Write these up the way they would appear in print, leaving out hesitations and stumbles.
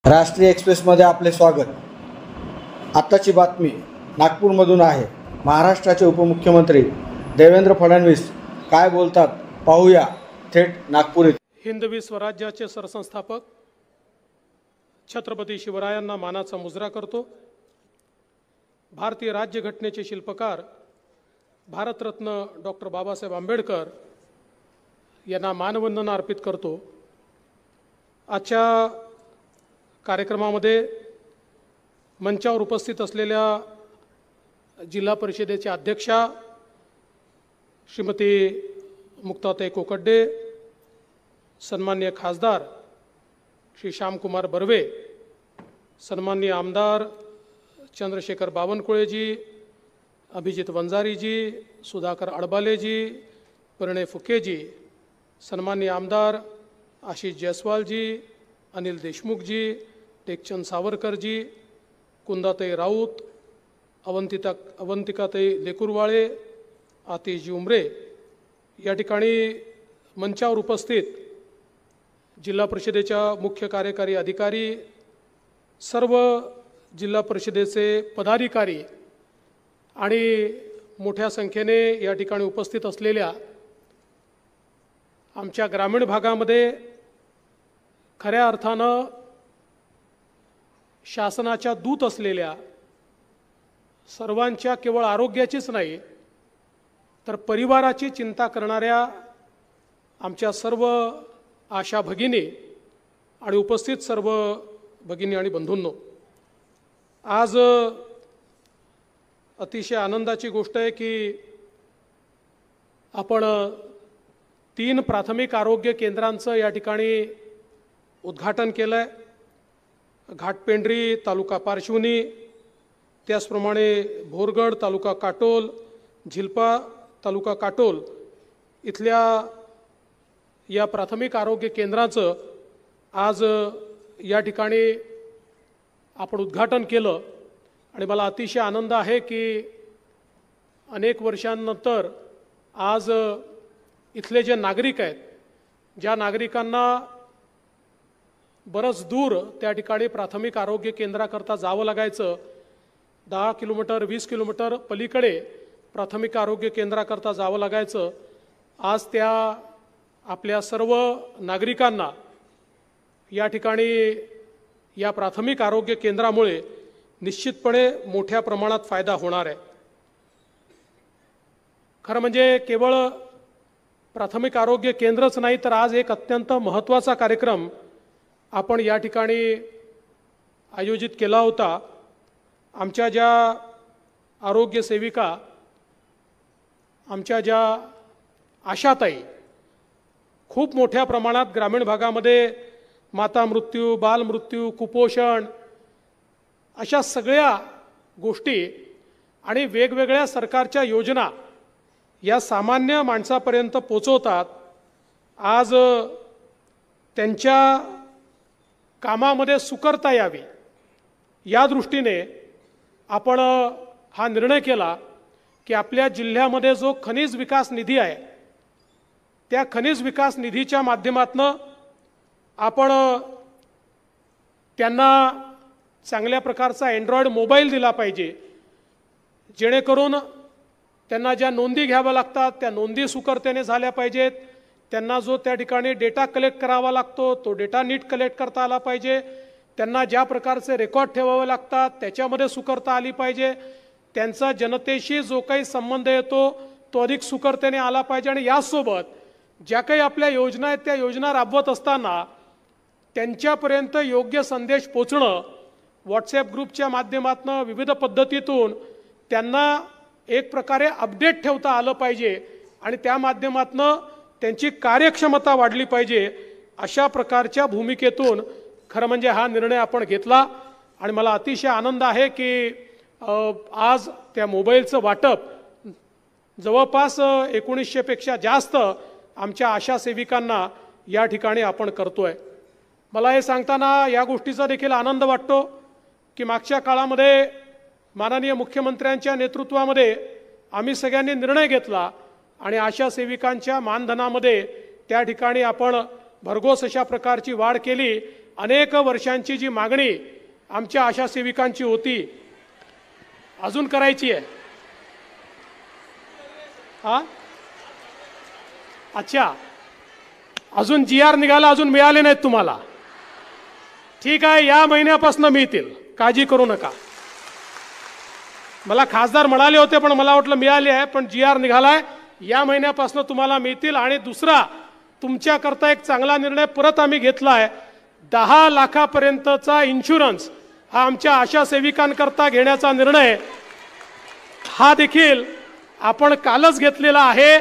राष्ट्रीय एक्सप्रेसमध्ये आपले स्वागत। आत्ताची बातमी नागपूरमधून आहे। महाराष्ट्राचे उपमुख्यमंत्री देवेंद्र फडणवीस काय बोलतात पाहूया थेट नागपूर येथे। हिंदवी स्वराज्याचे सरसंस्थापक छत्रपती शिवरायांना मानाचा मुजरा करतो। भारतीय राज्यघटनेचे शिल्पकार भारतरत्न डॉक्टर बाबासाहेब आंबेडकर यांना मानवंदना अर्पित करतो। आजच्या कार्यक्रमामध्ये मंचावर उपस्थित असलेल्या जिल्हा परिषदेच्या अध्यक्षा श्रीमती मुक्ताताई कोकडे, सन्माननीय खासदार श्री श्यामकुमार बर्वे, सन्माननीय आमदार चंद्रशेखर बावनकुळेजी, अभिजित वंजारीजी, सुधाकर अडबालेजी, परिणय फुकेजी, सन्माननीय आमदार आशीष जयस्वालजी, अनिल देशमुखजी, टेकचंद सावरकरजी, कुंदाताई राऊत, अवंतिकाताई लेकुरवाळे, आतिशजी उमरे, या ठिकाणी मंचावर उपस्थित जिल्हा परिषदेच्या मुख्य कार्यकारी अधिकारी, सर्व जिल्हा परिषदेचे पदाधिकारी आणि मोठ्या संख्येने या ठिकाणी उपस्थित असलेल्या आमच्या ग्रामीण भागामध्ये खऱ्या अर्थानं शासनाच्या दूत असलेल्या सर्वांच्या केवळ आरोग्याचीच नाही तर परिवाराची चिंता करणाऱ्या आमच्या सर्व आशा भगिनी आणि उपस्थित सर्व भगिनी आणि बंधूंनो, आज अतिशय आनंदाची गोष्ट आहे की आपण 3 प्राथमिक आरोग्य केंद्रांचं या ठिकाणी उद्घाटन केलं आहे। घाटपेंढरी तालुका पारशिवनी, त्याचप्रमाणे भोरगड तालुका काटोल, झिलपा तालुका काटोल इथल्या या प्राथमिक आरोग्य केंद्राचं आज या ठिकाणी आपण उद्घाटन केलं आणि मला अतिशय आनंद आहे की अनेक वर्षांनंतर आज इथले जे नागरिक आहेत, ज्या नागरिकांना बरंच दूर त्या ठिकाणी प्राथमिक आरोग्य केंद्राकरता जावं लागायचं, 10 किलोमीटर 20 किलोमीटर पलीकडे प्राथमिक आरोग्य केंद्राकरता जावं लागायचं, आज त्या आपल्या सर्व नागरिकांना या ठिकाणी या प्राथमिक आरोग्य केंद्रामुळे निश्चितपणे मोठ्या प्रमाणात फायदा होणार आहे। खरं म्हणजे केवळ प्राथमिक आरोग्य केंद्रच नाही तर आज एक अत्यंत महत्त्वाचा कार्यक्रम आपण या ठिकाणी आयोजित केला होता। आमच्या ज्या आरोग्य सेविका, आमच्या ज्या आशाताई खूप मोठ्या प्रमाणात ग्रामीण भागामध्ये माता मृत्यू, बाल मृत्यू, कुपोषण अशा सगळ्या गोष्टी आणि वेगवेगळ्या सरकारच्या योजना या सामान्य माणसापर्यंत पोचवतात। आज त्यांच्या कामामध्ये सुकरता यावी या दृष्टीने आपण हा निर्णय केला की आपल्या जिल्ह्यामध्ये जो खनिज विकास निधी आहे त्या खनिज विकास निधीच्या माध्यमातून आपण त्यांना चांगल्या प्रकारचा अँड्रॉइड मोबाईल दिला पाहिजे, जेणेकरून त्यांना ज्या नोंदी घ्याव्या लागतात त्या नोंदी सुकरतेने झाल्या पाहिजेत। त्यांना जो त्या ठिकाणी डेटा कलेक्ट करावा लागतो तो डेटा नीट कलेक्ट करता आला पाहिजे। त्यांना ज्या प्रकारचे रेकॉर्ड ठेवावे लागतात त्याच्यामध्ये सुकरता आली पाहिजे। त्यांचा जनतेशी जो काही संबंध येतो तो अधिक सुकरतेने आला पाहिजे आणि यासोबत ज्या काही आपल्या योजना आहेत त्या योजना राबवत असताना त्यांच्यापर्यंत योग्य संदेश पोचणं, व्हॉट्सॲप ग्रुपच्या माध्यमातून विविध पद्धतीतून त्यांना एक प्रकारे अपडेट ठेवता आलं पाहिजे आणि त्या माध्यमातून त्यांची कार्यक्षमता वाढली पाहिजे। अशा प्रकारच्या भूमिकेतून खरं म्हणजे हा निर्णय आपण घेतला आणि मला अतिशय आनंद आहे की आज त्या मोबाईलचं वाटप जवळपास 1900 पेक्षा जास्त आमच्या आशा सेविकांना या ठिकाणी आपण करतोय। मला हे सांगताना या गोष्टीचा देखील आनंद वाटतो की मागच्या काळामध्ये माननीय मुख्यमंत्र्यांच्या नेतृत्वामध्ये आम्ही सगळ्यांनी निर्णय घेतला आणि आशा सेविकांच्या मानधनामध्ये त्या ठिकाणी आपण भरघोस अशा प्रकारची वाढ केली अनेक वर्षांची जी मागणी आमच्या आशा सेविकांची होती अजून करायची आहे। हा अच्छा, अजून GR निघाला, अजून मिळाले नाहीत तुम्हाला? ठीक आहे, या महिन्यापासून मिळतील, काळजी करू नका। मला खासदार म्हणाले होते पण मला वाटलं मिळाले आहे, पण GR निघालाय, या महिन्यापासून तुम्हाला मिळतील। आणि दुसरा तुमच्याकरता एक चांगला निर्णय परत आम्ही घेतलाय, 10 लाखापर्यंतचा इन्शुरन्स हा आमच्या आशा सेविकांकरता घेण्याचा निर्णय हा देखील आपण कालच घेतलेला आहे।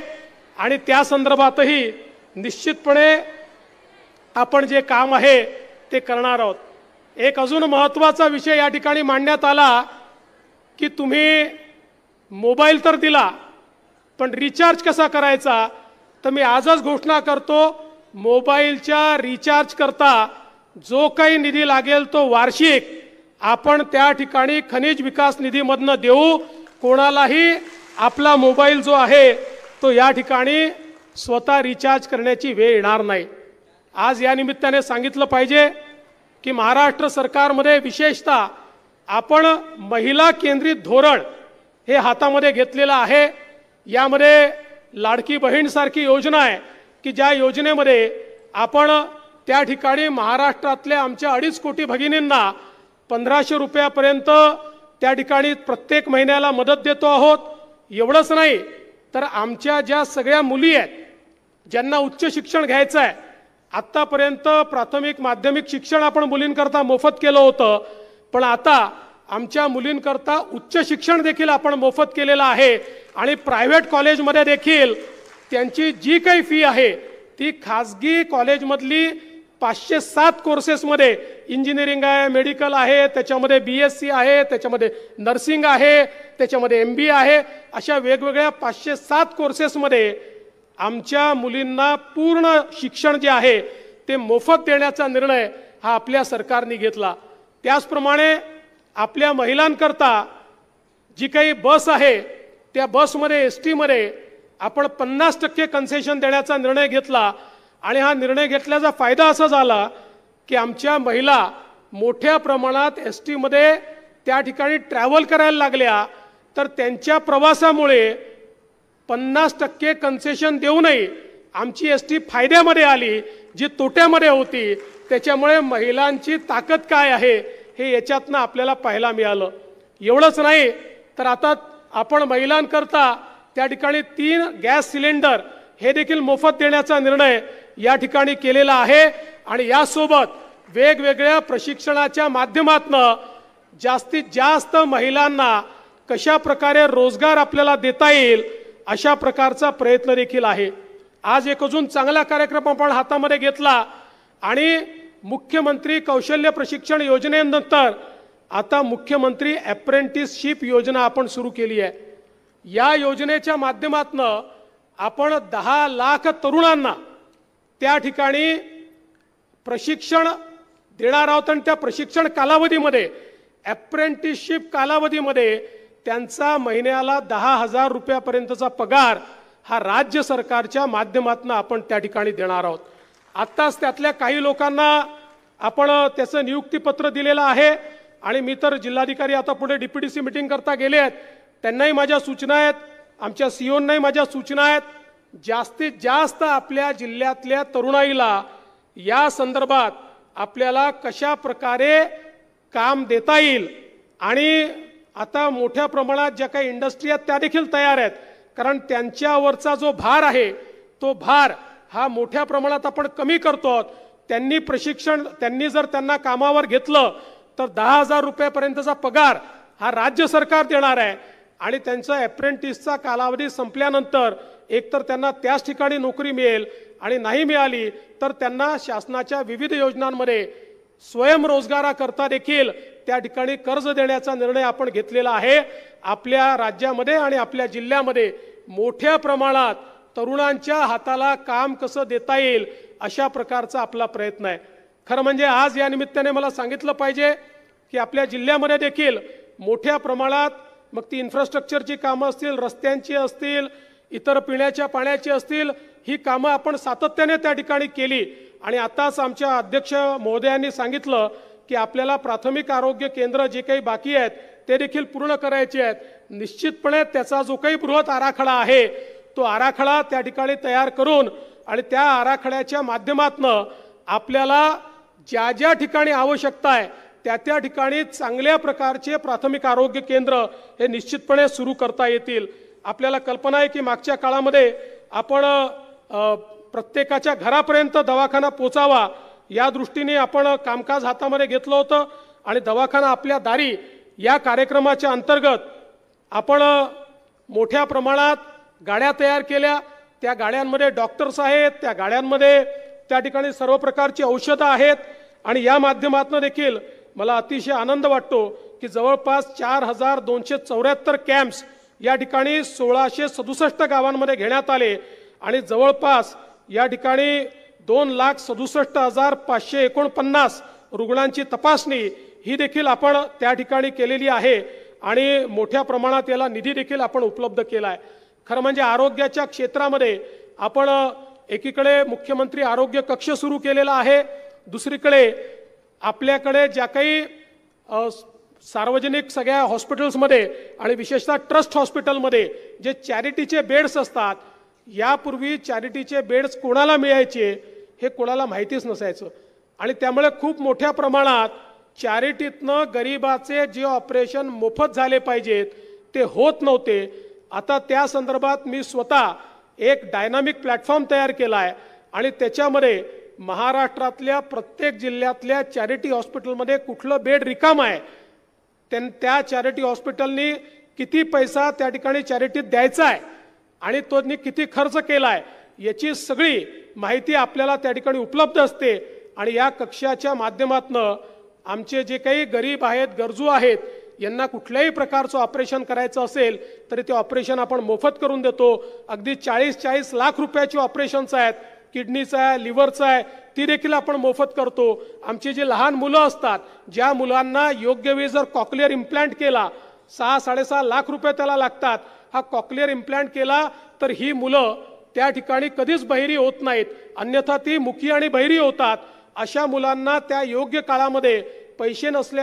आणि त्या संदर्भातही निश्चितपणे आपण जे काम आहे ते करणार आहोत। एक अजून महत्त्वाचा विषय या ठिकाणी मांडण्यात आला की तुम्ही मोबाईल तर दिला पण रिचार्ज कसा करायचा, तर मी आजच घोषणा करतो, मोबाईलच्या रिचार्ज करता जो काही निधी लागेल तो वार्षिक आपण त्या ठिकाणी खनिज विकास निधीमधनं देऊ। कोणालाही आपला मोबाईल जो आहे तो या ठिकाणी स्वतः रिचार्ज करण्याची वेळ येणार नाही। आज या निमित्ताने सांगितलं पाहिजे की महाराष्ट्र सरकारमध्ये विशेषतः आपण महिला केंद्रित धोरण हे हातामध्ये घेतलेलं आहे। यामध्ये लाडकी बहीण सारखी योजना आहे की ज्या योजनेमध्ये आपण त्या ठिकाणी महाराष्ट्रातल्या आमच्या 2.5 कोटी भगिनींना 1500 रुपयापर्यंत त्या ठिकाणी प्रत्येक महिन्याला मदत देतो आहोत। एवढंच नाही तर आमच्या ज्या सगळ्या मुली आहेत ज्यांना उच्च शिक्षण घ्यायचं आहे, आत्तापर्यंत प्राथमिक माध्यमिक शिक्षण आपण मुलींकरता मोफत केलं होतं, पण आता आमच्या मुलींकरता उच्च शिक्षण देखील आपण मोफत केलेलं आहे। आणि प्रायव्हेट कॉलेजमध्ये देखील त्यांची जी काही फी आहे ती खाजगी कॉलेजमधली 507 कोर्सेसमध्ये इंजिनिअरिंग आहे, मेडिकल आहे, त्याच्यामध्ये BSc आहे, त्याच्यामध्ये नर्सिंग आहे, त्याच्यामध्ये MBA आहे, अशा वेगवेगळ्या 507 कोर्सेसमध्ये आमच्या मुलींना पूर्ण शिक्षण जे आहे ते मोफत देण्याचा निर्णय हा आपल्या सरकारने घेतला। त्याचप्रमाणे आपल्या महिलांकरता जी काही बस आहे त्या बसमध्ये ST मध्ये आपण 50% कन्सेशन देण्याचा निर्णय घेतला। आणि हा निर्णय घेतल्याचा फायदा असा झाला की आमच्या महिला मोठ्या प्रमाणात ST मध्ये त्या ठिकाणी ट्रॅव्हल करायला लागल्या, तर त्यांच्या प्रवासामुळे 50% कन्सेशन देऊनही आमची ST फायद्यामध्ये आली, जी तोट्यामध्ये होती। त्याच्यामुळे महिलांची ताकद काय आहे हे याच्यातनं आपल्याला पाहायला मिळालं। एवढंच नाही तर आता आपण महिलांकरता त्या ठिकाणी 3 गॅस सिलेंडर हे देखील मोफत देण्याचा निर्णय या ठिकाणी केलेला आहे। आणि यासोबत वेगवेगळ्या प्रशिक्षणाच्या माध्यमातून जास्तीत जास्त महिलांना कशा प्रकारे रोजगार आपल्याला देता येईल अशा प्रकारचा प्रयत्न देखील आहे। आज एक अजून चांगला कार्यक्रम आपण हातामध्ये घेतला आणि मुख्यमंत्री कौशल्य प्रशिक्षण योजनेनंतर आता मुख्यमंत्री अप्रेंटिसशिप योजना आपण सुरू केली आहे। या योजनेच्या माध्यमातून आपण 10 लाख तरुणांना त्या ठिकाणी प्रशिक्षण देणार आहोत आणि त्या प्रशिक्षण कालावधीमध्ये अप्रेंटिसशिप कालावधीमध्ये त्यांचा महिन्याला 10,000 रुपयापर्यंतचा पगार हा राज्य सरकारच्या माध्यमातून आपण त्या ठिकाणी देणार आहोत। आत्ताच त्यातल्या काही लोकांना आपण त्याचं नियुक्तीपत्र दिलेलं आहे आणि मी तर जिल्हाधिकारी आता पुढे DPTC मीटिंग करता गेले आहेत, त्यांनाही माझ्या सूचना आहेत, आमच्या CEOंनाही माझ्या सूचना आहेत, जास्तीत जास्त आपल्या जिल्ह्यातल्या तरुणाईला या संदर्भात आपल्याला कशा प्रकारे काम देता येईल। आणि आता मोठ्या प्रमाणात ज्या काही इंडस्ट्री आहेत त्या देखील तयार आहेत, कारण त्यांच्यावरचा जो भार आहे तो भार हा मोठ्या प्रमाणात आपण कमी करतो। त्यांनी जर त्यांना कामावर घेतलं तर 10,000 रुपयापर्यंतचा पगार हा राज्य सरकार देणार आहे। आणि त्यांचा अप्रेंटिसचा कालावधी संपल्यानंतर एकतर त्यांना त्याच ठिकाणी नोकरी मिळेल आणि नाही मिळाली तर त्यांना शासनाच्या विविध योजनांमध्ये स्वयंरोजगाराकरता देखील त्या ठिकाणी कर्ज देण्याचा निर्णय आपण घेतलेला आहे। आपल्या राज्यामध्ये आणि आपल्या जिल्ह्यामध्ये मोठ्या प्रमाणात तरुणांच्या हाताला काम कसं देता येईल अशा प्रकारचा आपला प्रयत्न आहे। खरं म्हणजे आज या निमित्ताने मला सांगितलं पाहिजे की आपल्या जिल्ह्यामध्ये देखील मोठ्या प्रमाणात मग ती इन्फ्रास्ट्रक्चरची कामं असतील, रस्त्यांची असतील, इतर पिण्याच्या पाण्याची असतील, ही कामं आपण सातत्याने त्या ठिकाणी केली आणि आताच आमच्या अध्यक्ष महोदयांनी सांगितलं की आपल्याला प्राथमिक आरोग्य केंद्र जे काही बाकी आहेत ते देखील पूर्ण करायचे आहेत. निश्चितपणे त्याचा जो काही बृहत आराखडा आहे तो आराखडा त्या ठिकाणी तयार करून आणि त्या आराखड्याच्या माध्यमातून आपल्याला ज्या ज्या ठिकाणी आवश्यकता आहे त्या ठिकाणी चांगल्या प्रकारचे प्राथमिक आरोग्य केंद्र हे निश्चितपणे सुरू करता येतील. आपल्याला कल्पना आहे की मागच्या काळामध्ये आपण प्रत्येकाच्या घरापर्यंत दवाखाना पोचावा या दृष्टीने आपण कामकाज हातामध्ये घेतलं होतं आणि दवाखाना आपल्या दारी या कार्यक्रमाच्या अंतर्गत आपण मोठ्या प्रमाणात गाड्या तयार केल्या. त्या गाड्यांमध्ये डॉक्टर्स आहेत, त्या गाड्यांमध्ये त्या ठिकाणी सर्व प्रकारची औषधं आहेत आणि या माध्यमातून देखील मला अतिशय आनंद वाटतो की जवळपास 4274 कॅम्प्स या ठिकाणी 1667 गावांमध्ये घेण्यात आले आणि जवळपास या ठिकाणी 2,67,549 रुग्णांची तपासणी ही देखील आपण त्या ठिकाणी केलेली आहे आणि मोठ्या प्रमाणात याला निधी देखील आपण उपलब्ध केला आहे. खरं म्हणजे आरोग्याच्या क्षेत्रामध्ये आपण एकीकडे मुख्यमंत्री आरोग्य कक्ष सुरू केलेला आहे, दुसरीकडे आपल्याकडे ज्या काही सार्वजनिक सगळ्या हॉस्पिटल्समध्ये आणि विशेषतः ट्रस्ट हॉस्पिटलमध्ये जे चॅरिटीचे बेड्स असतात, यापूर्वी चॅरिटीचे बेड्स कोणाला मिळायचे हे कोणाला माहितीच नसायचं आणि त्यामुळे खूप मोठ्या प्रमाणात चॅरिटीतनं गरिबाचे जे ऑपरेशन मोफत झाले पाहिजेत ते होत नव्हते. आता त्या संदर्भात मी स्वतः एक डायनामिक प्लॅटफॉर्म तयार केला आहे आणि त्याच्यामध्ये महाराष्ट्रातल्या प्रत्येक जिल्ह्यातल्या चॅरिटी हॉस्पिटलमध्ये कुठलं बेड रिकाम आहे, त्या चॅरिटी हॉस्पिटलनी किती पैसा त्या ठिकाणी चॅरिटीत द्यायचा आहे आणि तो किती खर्च केला आहे याची सगळी माहिती आपल्याला त्या ठिकाणी उपलब्ध असते आणि या कक्षाच्या माध्यमातून आमचे जे काही गरीब आहेत, गरजू आहेत, यांना कुठल्याही प्रकारचं ऑपरेशन करायचं असेल तरी ते ऑपरेशन आपण मोफत करून देतो. अगदी 40-40 लाख रुपयाची ऑपरेशन्स आहेत, किडनीचं आहे, लिव्हरचं आहे, ती देखील आपण मोफत करतो. आमची जी लहान मुलं असतात, ज्या मुलांना योग्य वेळी जर कॉक्लिअर इम्प्लांट केला 6-6.5 लाख रुपये त्याला लागतात. हा कॉक्लिअर इम्प्लांट केला तर ही मुलं त्या ठिकाणी कधीच बहिरी होत नाहीत, अन्यथा ती मुकी आणि बहिरी होतात. अशा मुलांना त्या योग्य काळामध्ये पैसे नसल्या